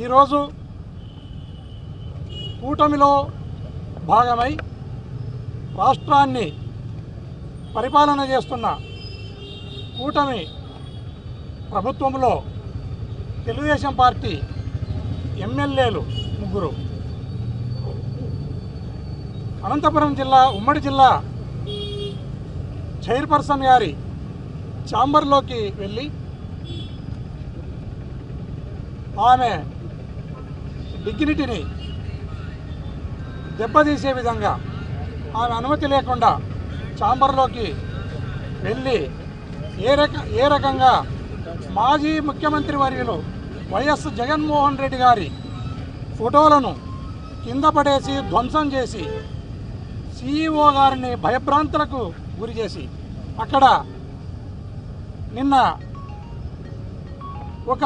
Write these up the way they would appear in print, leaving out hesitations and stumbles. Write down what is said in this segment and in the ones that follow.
ఈరోజు కూటమిలో భాగమై రాష్ట్రాన్ని పరిపాలన చేస్తున్న కూటమి ప్రభుత్వంలో తెలుగుదేశం పార్టీ ఎమ్మెల్యేలు ముగ్గురు అనంతపురం జిల్లా ఉమ్మడి జిల్లా చైర్పర్సన్ గారి ఛాంబర్లోకి వెళ్ళి ఆమె డిగ్నిటీని దెబ్బతీసే విధంగా ఆమె అనుమతి లేకుండా ఛాంబర్లోకి వెళ్ళి ఏ రకంగా మాజీ ముఖ్యమంత్రి వర్యులు వైఎస్ జగన్మోహన్ రెడ్డి గారి ఫోటోలను కింద పడేసి ధ్వంసం చేసి సిఈఓ గారిని భయభ్రాంతులకు గురి చేసి అక్కడ నిన్న ఒక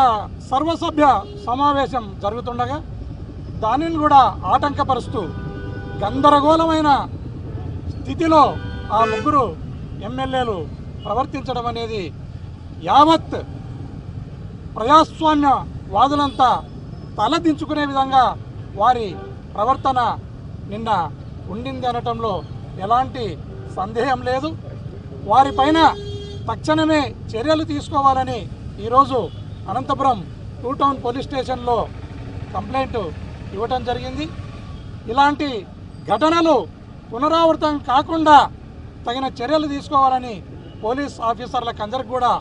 సర్వసభ్య సమావేశం జరుగుతుండగా దానిని కూడా ఆటంకపరుస్తూ గందరగోళమైన స్థితిలో ఆ ముగ్గురు ఎమ్మెల్యేలు ప్రవర్తించడం అనేది యావత్ ప్రజాస్వామ్య వాదులంతా తలదించుకునే విధంగా వారి ప్రవర్తన నిన్న ఉండింది అనటంలో ఎలాంటి సందేహం లేదు. వారిపైన తక్షణమే చర్యలు తీసుకోవాలని ఈరోజు అనంతపురం 2 టౌన్ పోలీస్ స్టేషన్లో కంప్లైంట్ ఇవ్వటం జరిగింది. ఇలాంటి ఘటనలు పునరావృతం కాకుండా తగిన చర్యలు తీసుకోవాలని పోలీస్ ఆఫీసర్లకు అందరికి కూడా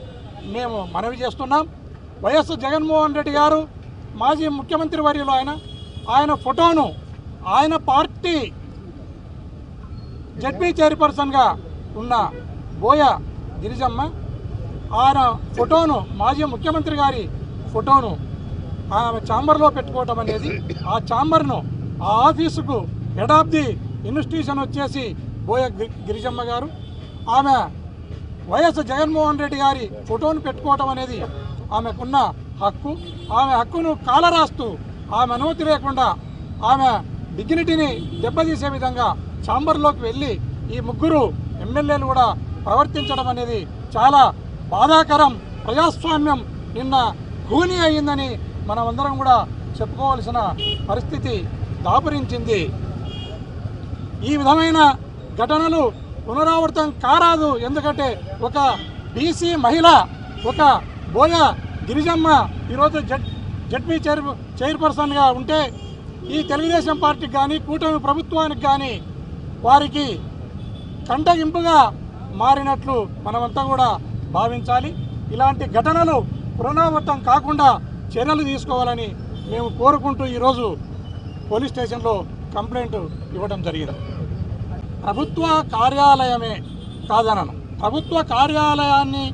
మేము మనవి చేస్తున్నాం. వైఎస్ జగన్మోహన్ రెడ్డి గారు మాజీ ముఖ్యమంత్రి వర్యులు ఆయన ఫోటోను ఆయన పార్టీ జడ్పీ చైర్పర్సన్గా ఉన్న బోయ గిరిజమ్మ ఆయన ఫోటోను మాజీ ముఖ్యమంత్రి గారి ఫోటోను ఆమె ఛాంబర్లో పెట్టుకోవటం అనేది ఆ ఛాంబర్ను ఆ ఆఫీసుకు హెడ్ ఆఫ్ ది ఇన్స్టిట్యూషన్ వచ్చేసి బోయ గిరిజమ్మ గారు ఆమె వైఎస్ జగన్మోహన్ రెడ్డి గారి ఫోటోను పెట్టుకోవటం అనేది ఆమెకున్న హక్కు. ఆమె హక్కును కాలరాస్తూ ఆమె అనుమతి లేకుండా ఆమె డిగ్నిటీని దెబ్బతీసే విధంగా ఛాంబర్లోకి వెళ్ళి ఈ ముగ్గురు ఎమ్మెల్యేలు కూడా ప్రవర్తించడం అనేది చాలా బాధాకరం. ప్రజాస్వామ్యం నిన్న ఖూనీ అయ్యిందని మనమందరం కూడా చెప్పుకోవాల్సిన పరిస్థితి దాపురించింది. ఈ విధమైన ఘటనలు పునరావృతం కారాదు. ఎందుకంటే ఒక బీసీ మహిళ ఒక బోయ గిరిజమ్మ ఈరోజు జడ్పీ చైర్పర్సన్గా ఉంటే ఈ తెలుగుదేశం పార్టీకి కానీ కూటమి ప్రభుత్వానికి కానీ వారికి కంటగింపుగా మారినట్లు మనమంతా కూడా భావించాలి. ఇలాంటి ఘటనలు పునరావృతం కాకుండా చర్యలు తీసుకోవాలని మేము కోరుకుంటూ ఈరోజు పోలీస్ స్టేషన్లో కంప్లైంట్ ఇవ్వడం జరిగింది. ప్రభుత్వ కార్యాలయమే కాదనను. ప్రభుత్వ కార్యాలయాన్ని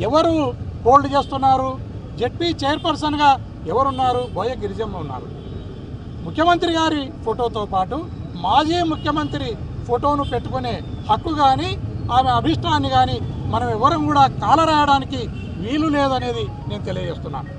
ఎవరు హోల్డ్ చేస్తున్నారు? జడ్పీ చైర్పర్సన్గా ఎవరున్నారు? బోయ గిరిజమ్మ ఉన్నారు. ముఖ్యమంత్రి గారి ఫోటోతో పాటు మాజీ ముఖ్యమంత్రి ఫోటోను పెట్టుకునే హక్కు కానీ ఆమె అభిష్టాన్ని కానీ మనం ఎవరం కూడా కాలరాయడానికి వీలు లేదనేది నేను తెలియజేస్తున్నాను.